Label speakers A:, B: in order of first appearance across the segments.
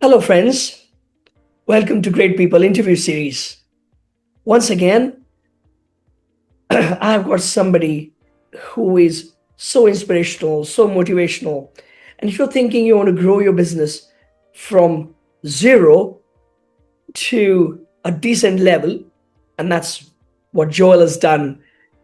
A: Hello, friends. Welcome to Great People Interview Series. Once again, I've got somebody who is so inspirational, so motivational. And if you're thinking you want to grow your business from zero to a decent level, and that's what Joel has done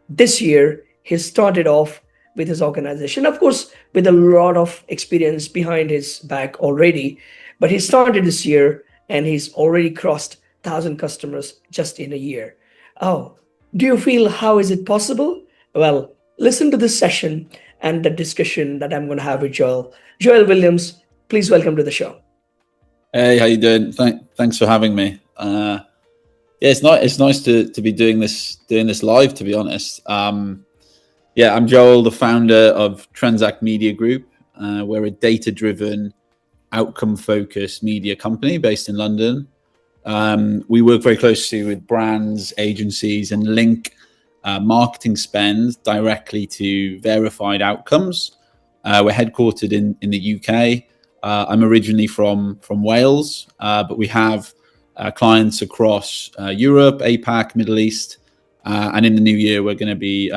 A: this year. He started off with his organization, of course, with a lot of experience behind his back already. But he started this year and he's already crossed 1,000 customers just in a year. Oh, do you feel how is it possible? Well, listen to this session and the discussion that I'm going to have with Joel. Joel Williams, please welcome to the show.
B: Hey, how you doing? Thanks for having me. Yeah, it's nice to be doing this live. To be honest, yeah, I'm Joel, the founder of Transact Media Group. We're a data-driven, outcome-focused media company based in London. We work very closely with brands, agencies, and link marketing spend directly to verified outcomes. We're headquartered in the UK. I'm originally from Wales, but we have clients across Europe, APAC, Middle East, and in the new year we're going to be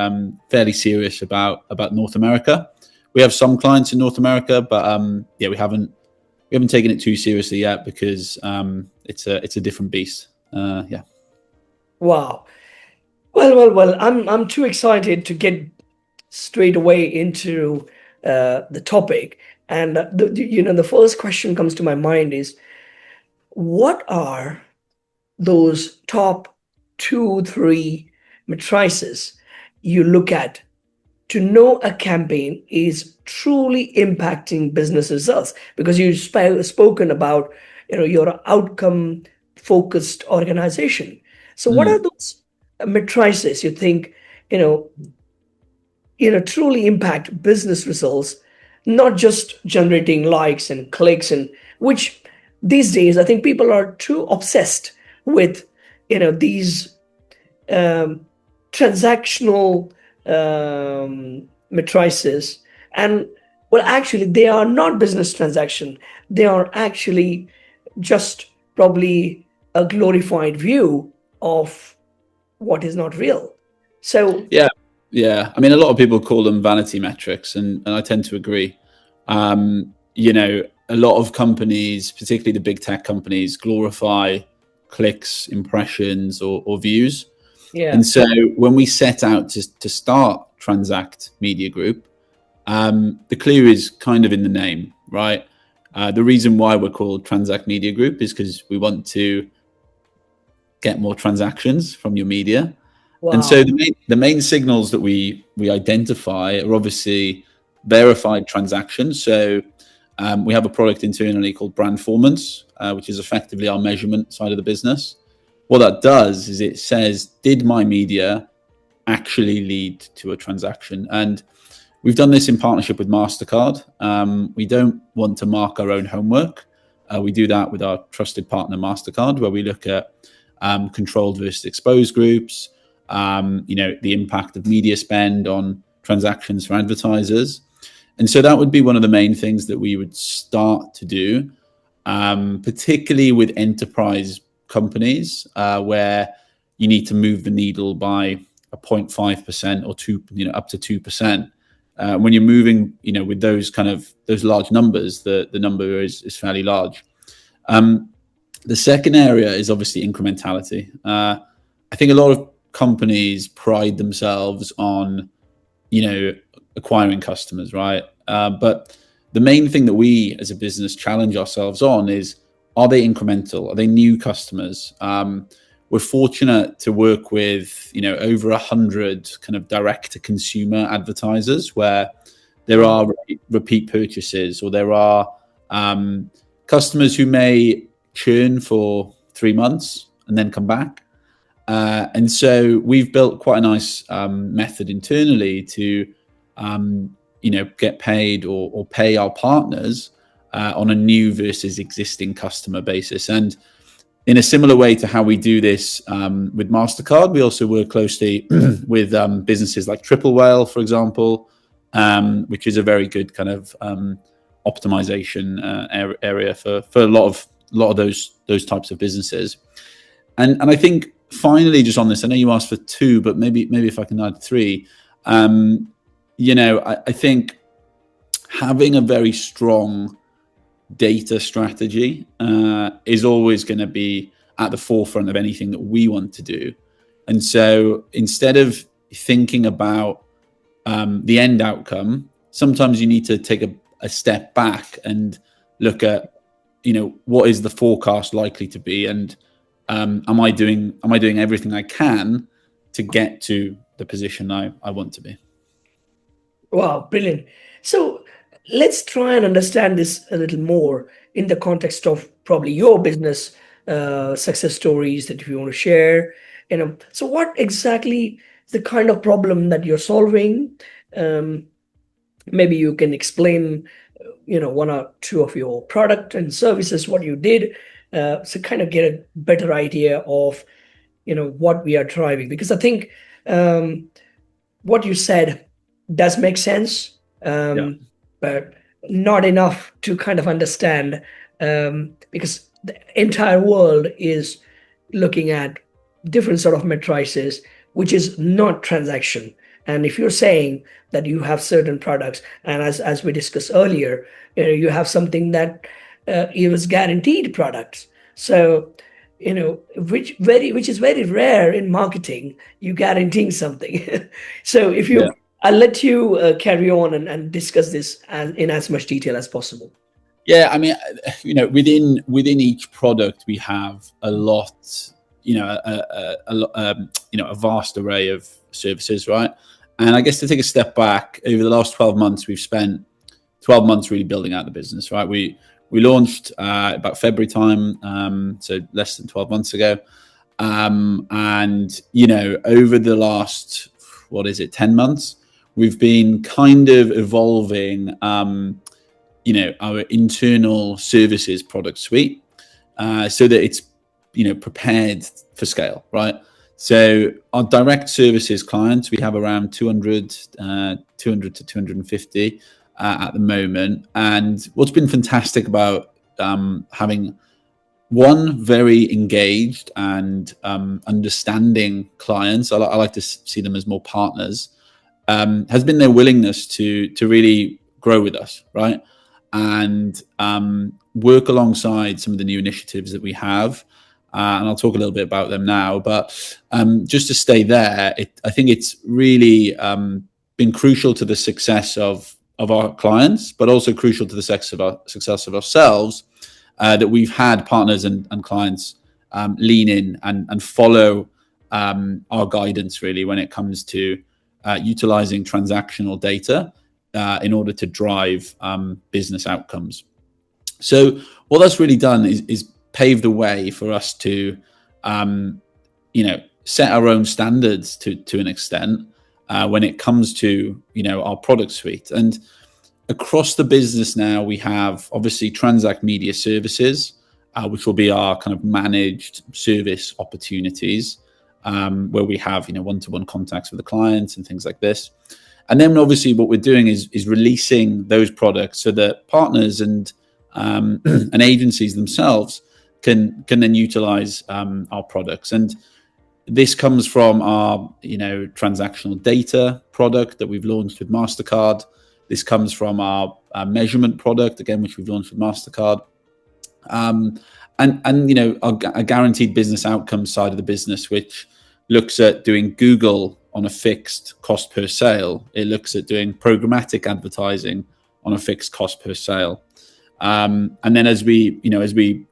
B: fairly serious about North America. We have some clients in North America, but yeah, we haven't taken it too seriously yet because it's a different beast. Yeah.
A: Wow. Well. I'm too excited to get straight away into the topic. And the first question comes to my mind is, what are those top two, three matrices you look at to know a campaign is truly impacting business results? Because you've spoken about your outcome focused organization. So what are those matrices you think you know truly impact business results, not just generating likes and clicks, and which these days I think people are too obsessed with these um, transactional matrices. And well, actually they are not business transaction, they are actually just probably a glorified view of what is not real. So
B: Yeah. I mean, a lot of people call them vanity metrics, and I tend to agree. A lot of companies, particularly the big tech companies, glorify clicks, impressions, or views.
A: yeah.
B: And so when we set out to start Transact Media Group, the clue is kind of in the name, right? The reason why we're called Transact Media Group is because we want to get more transactions from your media. And
A: Wow.
B: so the main signals that we identify are obviously verified transactions. So we have a product internally called Brandformance, which is effectively our measurement side of the business. What that does is it says, did my media actually lead to a transaction? And we've done this in partnership with Mastercard. We don't want to mark our own homework. We do that with our trusted partner, Mastercard, where we look at controlled versus exposed groups, the impact of media spend on transactions for advertisers. And so that would be one of the main things that we would start to do, particularly with enterprise companies, where you need to move the needle by a 0.5% or up to 2%. When you're moving, with those large numbers, the number is fairly large. The second area is obviously incrementality. I think a lot of companies pride themselves on, acquiring customers, right? But the main thing that we as a business challenge ourselves on is, are they incremental? Are they new customers? We're fortunate to work with, over 100 kind of direct to consumer advertisers where there are repeat purchases, or there are customers who may churn for 3 months and then come back. And so we've built quite a nice method internally to, get paid or pay our partners on a new versus existing customer basis. And in a similar way to how we do this with Mastercard, we also work closely with businesses like Triple Whale, for example, which is a very good kind of optimization area for a lot of those types of businesses. And I think finally, just on this, I know you asked for two, but maybe if I can add three. I think having a very strong data strategy is always going to be at the forefront of anything that we want to do. And so instead of thinking about the end outcome, sometimes you need to take a step back and look at, what is the forecast likely to be, and am I doing everything I can to get to the position I want to be.
A: Wow, brilliant. So let's try and understand this a little more in the context of probably your business success stories that you want to share. So what exactly is the kind of problem that you're solving? Maybe you can explain, one or two of your product and services, what you did, so kind of get a better idea of, what we are driving. Because I think what you said does make sense, but not enough to kind of understand, because the entire world is looking at different sort of matrices, which is not transaction. And if you're saying that you have certain products, and as we discussed earlier, you have something that is guaranteed products. So, which is very rare in marketing, you guaranteeing something. So if you, I'll let you carry on and discuss this in as much detail as possible.
B: Yeah, I mean, within each product we have a lot, a vast array of services, right? And I guess to take a step back, over the last 12 months, we've spent 12 months really building out the business, right? We launched about February time, so less than 12 months ago. And, over the last, 10 months, we've been kind of evolving, our internal services product suite so that it's, prepared for scale, right? So our direct services clients, we have around 200 to 250 at the moment. And what's been fantastic about having one very engaged and understanding clients, I like to see them as more partners, has been their willingness to really grow with us, right? And work alongside some of the new initiatives that we have. And I'll talk a little bit about them now. But just to stay there, I think it's really been crucial to the success of our clients, but also crucial to the success of ourselves, that we've had partners and clients lean in and follow our guidance, really, when it comes to utilizing transactional data in order to drive business outcomes. So what that's really done is paved the way for us to, set our own standards to an extent when it comes to, our product suite. And across the business now, we have obviously Transact Media Services, which will be our kind of managed service opportunities, where we have, one-to-one contacts with the clients and things like this. And then obviously what we're doing is releasing those products so that partners and agencies themselves can then utilize our products. And this comes from our transactional data product that we've launched with Mastercard. This comes from our measurement product, again, which we've launched with Mastercard. And our guaranteed business outcomes side of the business, which looks at doing Google on a fixed cost per sale. It looks at doing programmatic advertising on a fixed cost per sale. And then as we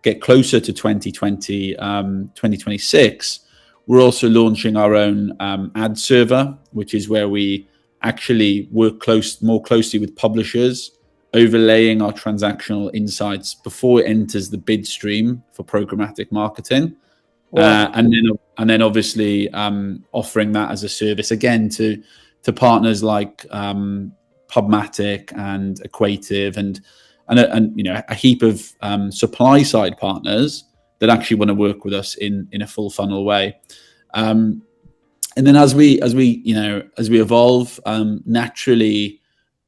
B: get closer to 2020, 2026, we're also launching our own ad server, which is where we actually work more closely with publishers, overlaying our transactional insights before it enters the bid stream for programmatic marketing. Wow. And then obviously offering that as a service again to partners like Pubmatic and Equative and a heap of supply side partners that actually want to work with us in a full funnel way. And then as we evolve, naturally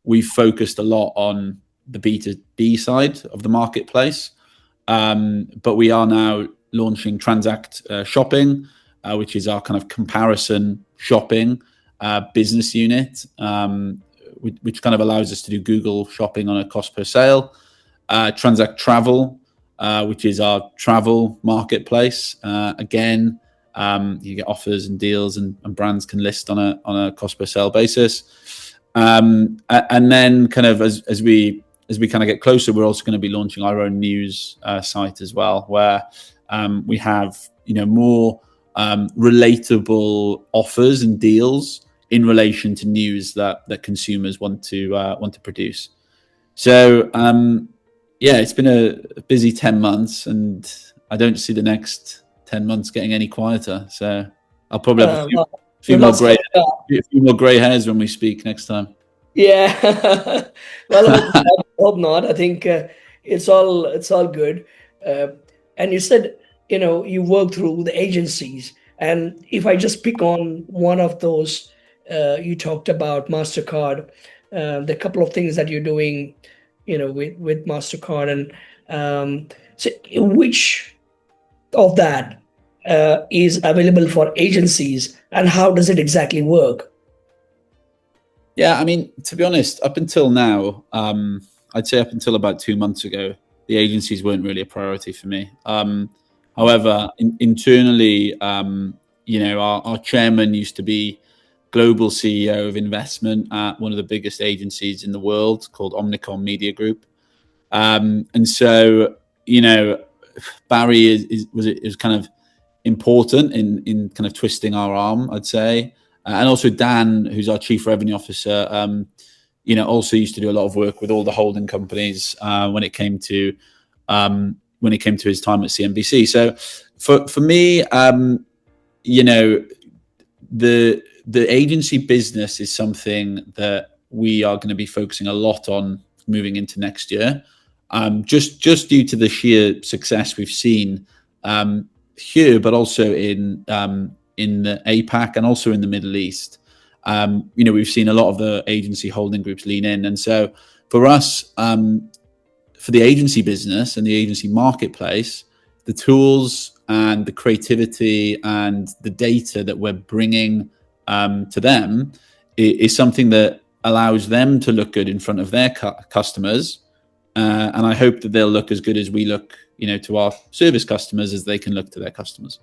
B: we've focused a lot on the B2B side of the marketplace. But we are now launching Transact Shopping, which is our kind of comparison shopping business unit, which kind of allows us to do Google shopping on a cost per sale. Transact Travel, which is our travel marketplace. Again, you get offers and deals, and brands can list on a cost per sale basis. And then kind of as we kind of get closer, we're also going to be launching our own news site as well, where we have more relatable offers and deals in relation to news that consumers want to produce. So yeah, it's been a busy 10 months, and I don't see the next 10 months getting any quieter. So I'll probably have a few more grey hairs when we speak next time.
A: Yeah. Well, I hope not. I think it's all good. And you said you work through the agencies, and if I just pick on one of those, you talked about Mastercard, the couple of things that you're doing, with Mastercard, and so which of that is available for agencies, and how does it exactly work?
B: Yeah, I mean, to be honest, up until now, I'd say up until about 2 months ago, the agencies weren't really a priority for me. However, internally, our chairman used to be global CEO of investment at one of the biggest agencies in the world called Omnicom Media Group. And so, Barry is kind of important in kind of twisting our arm, I'd say. And also Dan, who's our chief revenue officer, also used to do a lot of work with all the holding companies when it came to his time at CNBC. So for me, the agency business is something that we are going to be focusing a lot on moving into next year, just due to the sheer success we've seen here, but also in the APAC and also in the Middle East. We've seen a lot of the agency holding groups lean in. And so for us, for the agency business and the agency marketplace, the tools and the creativity and the data that we're bringing to them is something that allows them to look good in front of their customers. And I hope that they'll look as good as we look, to our service customers, as they can look to their customers.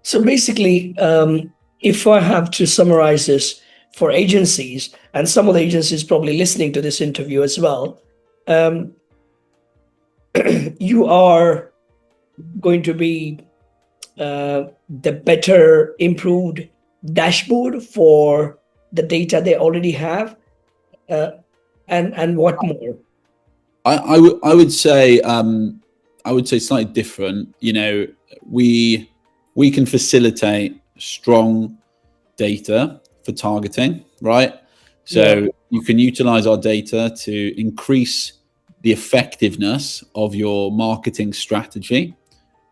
A: So basically, if I have to summarize this for agencies, and some of the agencies probably listening to this interview as well, you are going to be the better, improved dashboard for the data they already have, and what more?
B: I would say slightly different. We can facilitate strong data for targeting, right? So you can utilize our data to increase the effectiveness of your marketing strategy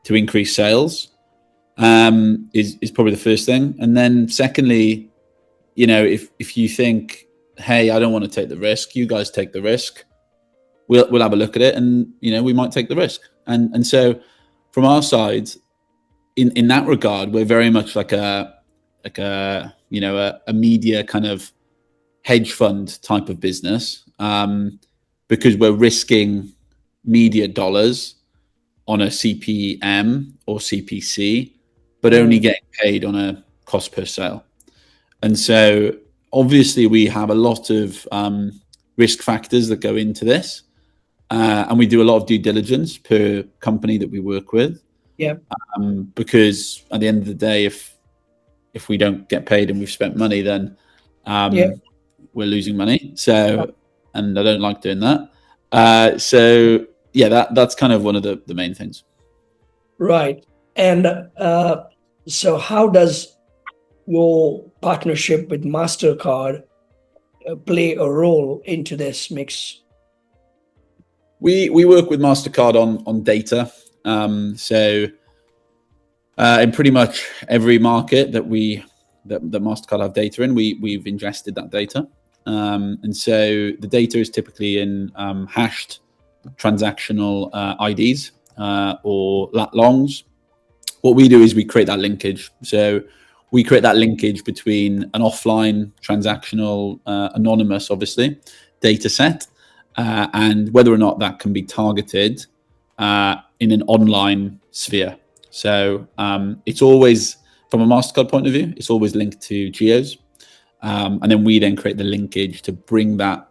B: to increase sales, is probably the first thing. And then secondly, if you think, hey, I don't want to take the risk, you guys take the risk, we'll have a look at it, and we might take the risk. And so from our side, in that regard, we're very much like a media kind of hedge fund type of business, because we're risking media dollars on a CPM or CPC, but only getting paid on a cost per sale. And so obviously we have a lot of risk factors that go into this, and we do a lot of due diligence per company that we work with.
A: Yeah.
B: Because at the end of the day, if we don't get paid and we've spent money, then we're losing money. So, and I don't like doing that. So yeah, that's kind of one of the main things.
A: Right. And so how does your partnership with Mastercard play a role into this mix?
B: We work with Mastercard on data. So in pretty much every market that Mastercard have data in, we've ingested that data. And so the data is typically in hashed transactional IDs or lat longs. What we do is we create that linkage. So we create that linkage between an offline transactional anonymous, obviously, data set and whether or not that can be targeted in an online sphere. So it's always, from a Mastercard point of view, it's always linked to geos. And then we then create the linkage to bring that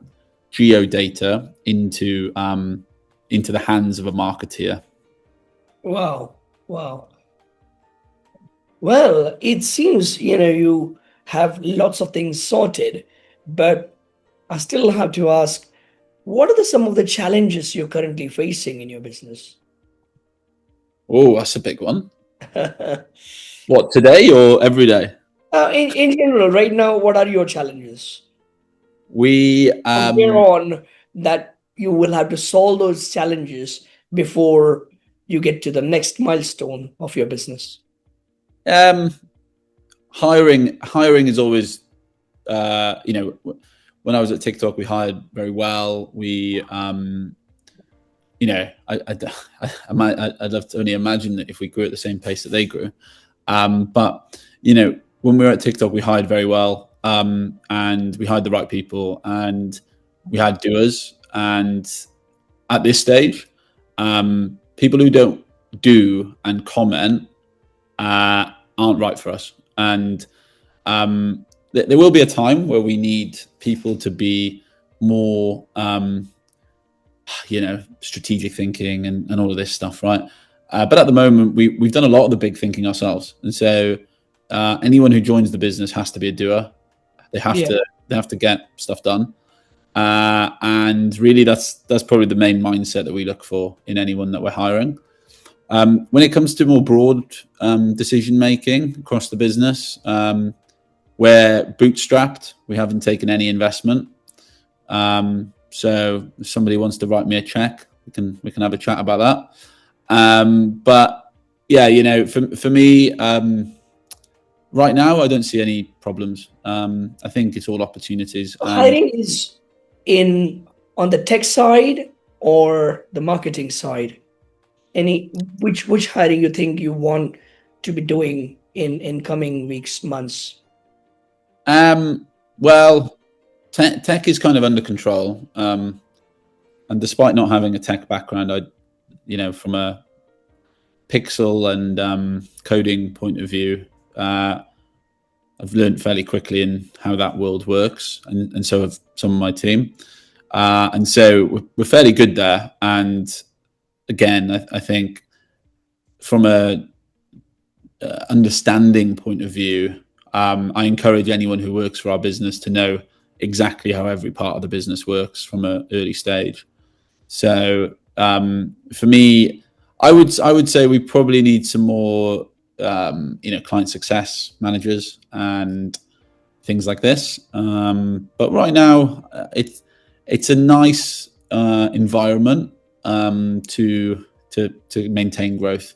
B: geo data into the hands of a marketeer.
A: Wow. Wow. Well, it seems, you have lots of things sorted, but I still have to ask, what are some of the challenges you're currently facing in your business?
B: Oh, that's a big one. What, today or every day?
A: In general, right now, what are your challenges?
B: We
A: From here on, that you will have to solve those challenges before you get to the next milestone of your business.
B: hiring is always when I was at TikTok, we hired very well. We I'd love to only imagine that if we grew at the same pace that they grew. But when we were at TikTok, we hired very well, and we hired the right people, and we had doers. And at this stage, people who don't do and comment aren't right for us. And there will be a time where we need people to be more strategic thinking and all of this stuff, right? But at the moment, we've done a lot of the big thinking ourselves, and so anyone who joins the business has to be a doer. They have to get stuff done, and really that's probably the main mindset that we look for in anyone that we're hiring. When it comes to more broad decision making across the business, we're bootstrapped. We haven't taken any investment. So if somebody wants to write me a check, we can have a chat about that. But yeah, for me, right now, I don't see any problems. I think it's all opportunities.
A: Hiring is on the tech side or the marketing side? Which hiring you think you want to be doing in coming weeks, months?
B: Well, tech is kind of under control. And despite not having a tech background, from a pixel and coding point of view, I've learned fairly quickly in how that world works, and so have some of my team. And so we're fairly good there. And again, I think from a understanding point of view, I encourage anyone who works for our business to know exactly how every part of the business works from an early stage. So for me, I would say we probably need some more client success managers and things like this. But right now, it's a nice environment to maintain growth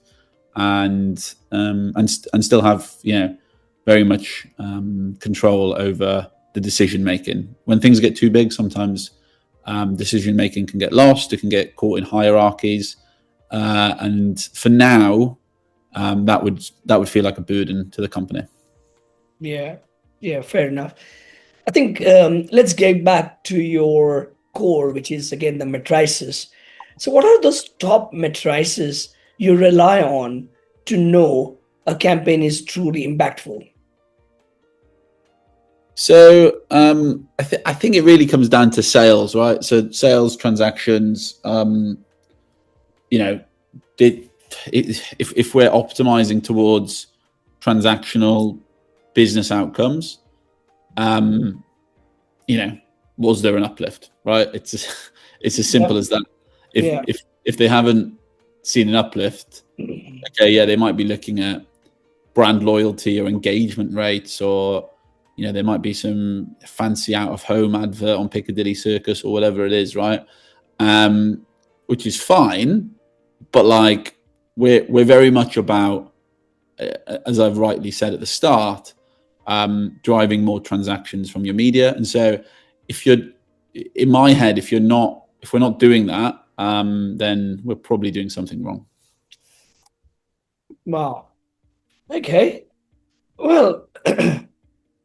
B: and still have very much control over the decision making. When things get too big, sometimes decision making can get lost. It can get caught in hierarchies, and for now, that would feel like a burden to the company.
A: Yeah, fair enough. I think let's get back to your core, which is again the matrices. So, what are those top matrices you rely on to know a campaign is truly impactful?
B: So I think it really comes down to sales, right? So sales, transactions. If we're optimizing towards transactional business outcomes, was there an uplift, right? It's as simple as that. If they haven't seen an uplift, okay, yeah, they might be looking at brand loyalty or engagement rates, or there might be some fancy out of home advert on Piccadilly Circus or whatever it is, right? Which is fine, but like we're very much about, as I've rightly said at the start, driving more transactions from your media. And so if you're in my head, if we're not doing that, then we're probably doing something wrong.
A: Wow. Okay. Well,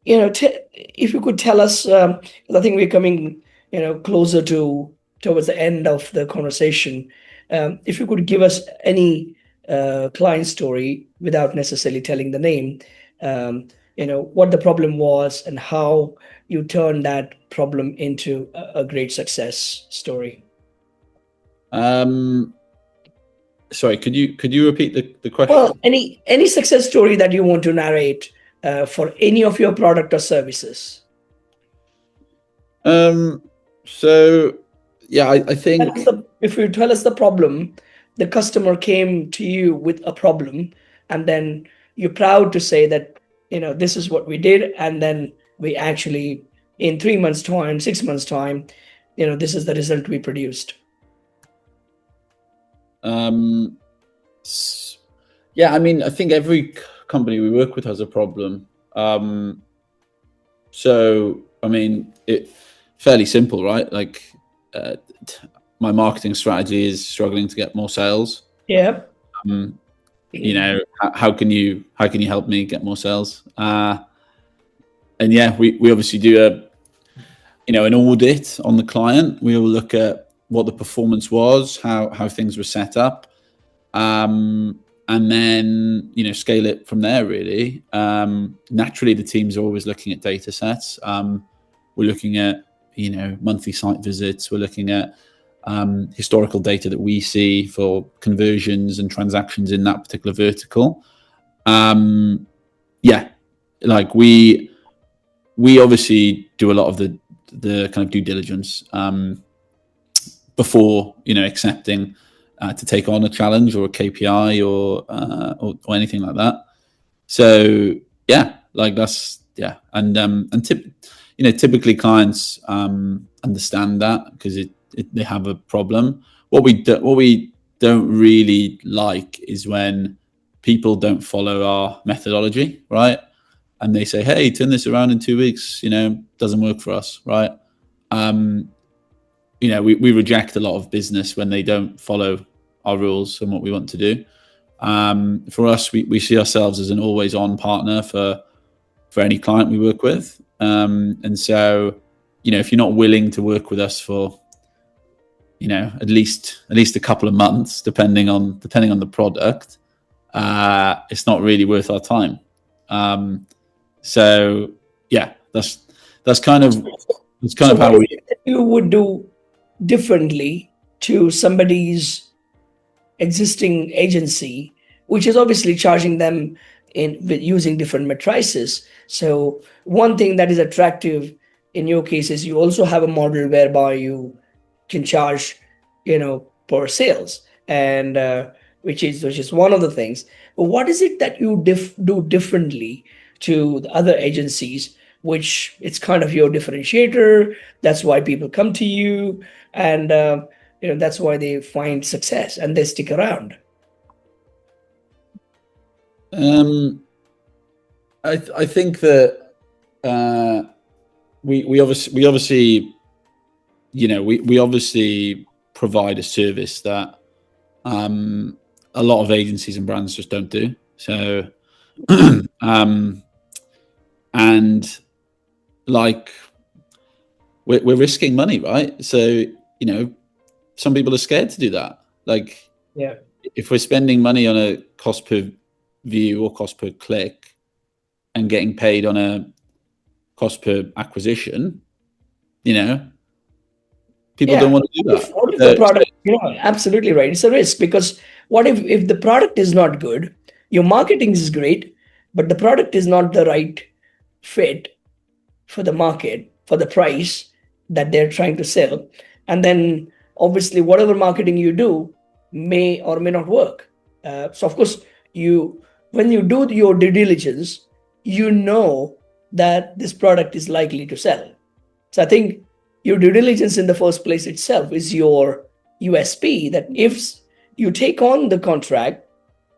A: if you could tell us, I think we're coming, closer towards the end of the conversation. If you could give us any client story without necessarily telling the name, what the problem was and how you turned that problem into a great success story.
B: Sorry, could you repeat the question?
A: Well, any success story that you want to narrate for any of your product or services.
B: So yeah, I think
A: If you tell us the problem, the customer came to you with a problem, and then you're proud to say that this is what we did, and then we actually in 3 months time, 6 months time, this is the result we produced.
B: Yeah, I mean, I think every company we work with has a problem. So I mean, it fairly simple, right? Like my marketing strategy is struggling to get more sales.
A: Yeah.
B: How can you help me get more sales? And yeah, we obviously do an audit on the client. We will look at what the performance was, how things were set up, and then scale it from there. Really, naturally, the teams are always looking at data sets. We're looking at monthly site visits. We're looking at historical data that we see for conversions and transactions in that particular vertical. Yeah, like we obviously do a lot of the kind of due diligence before accepting to take on a challenge or a KPI or anything like that. So yeah, like that's and typically clients understand that because they have a problem. What we don't really like is when people don't follow our methodology, right? And they say, "Hey, turn this around in 2 weeks." Doesn't work for us, right? We reject a lot of business when they don't follow our rules and what we want to do. For us, we see ourselves as an always-on partner for any client we work with. And so, if you're not willing to work with us for at least a couple of months, depending on the product, it's not really worth our time. So yeah, that's kind of how
A: you would do differently to somebody's existing agency, which is obviously charging them with using different matrices. So one thing that is attractive in your case is you also have a model whereby you can charge per sales, and which is one of the things. But what is it that you do differently to the other agencies, which it's kind of your differentiator? That's why people come to you, and that's why they find success and they stick around.
B: I think that we obviously provide a service that a lot of agencies and brands just don't do. So and like we're risking money, right? So some people are scared to do that. Like,
A: yeah,
B: if we're spending money on a cost per view or cost per click and getting paid on a cost per acquisition, people don't want to do that.
A: What if the product, absolutely right. It's a risk, because what if the product is not good, your marketing is great, but the product is not the right fit for the market, for the price that they're trying to sell. And then obviously whatever marketing you do may or may not work. So of course, when you do your due diligence, that this product is likely to sell. So I think your due diligence in the first place itself is your USP, that if you take on the contract,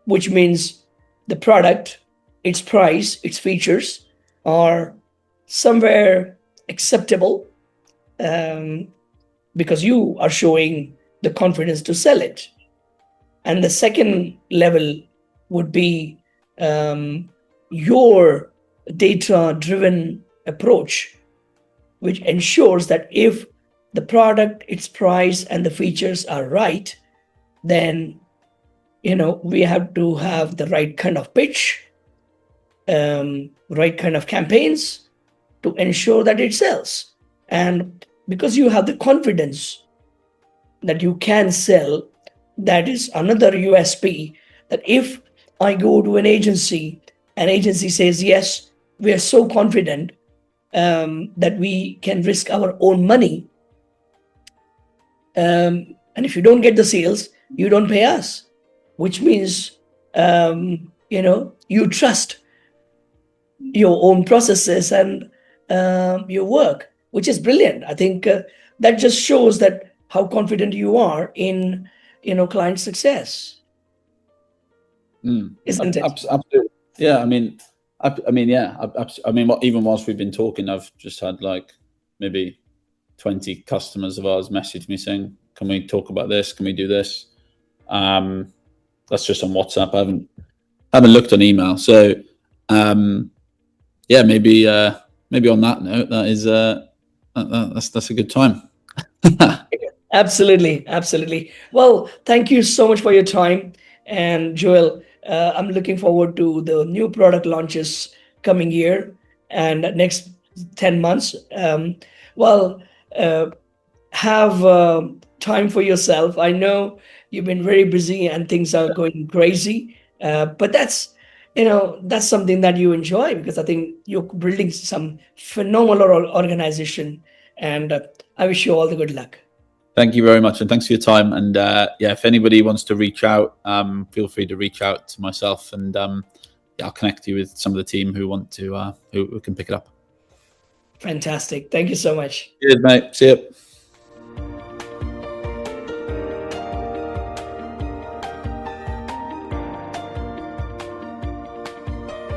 A: which means the product, its price, its features are somewhere acceptable, because you are showing the confidence to sell it. And the second level would be your data-driven approach, which ensures that if the product, its price, and the features are right, then we have to have the right kind of pitch, right kind of campaigns to ensure that it sells. And because you have the confidence that you can sell, that is another USP, that if I go to an agency says, yes, we are so confident that we can risk our own money. And if you don't get the sales, you don't pay us, which means, you trust your own processes and your work, which is brilliant. I think that just shows that how confident you are in, client success, isn't it?
B: Absolutely. Yeah. I mean, even whilst we've been talking, I've just had like maybe 20 customers of ours message me saying, "Can we talk about this? Can we do this?" That's just on WhatsApp. I haven't looked on email. So, yeah, maybe on that note, that is that's a good time.
A: Absolutely. Well, thank you so much for your time. And Joel, I'm looking forward to the new product launches coming year and next 10 months. Well, have time for yourself. I know you've been very busy and things are going crazy, but that's something that you enjoy, because I think you're building some phenomenal organization, and I wish you all the good luck.
B: Thank you very much, and thanks for your time. And yeah, if anybody wants to reach out, feel free to reach out to myself, and yeah, I'll connect you with some of the team who want to who can pick it up.
A: Fantastic. Thank you so much.
B: Cheers, mate. See you.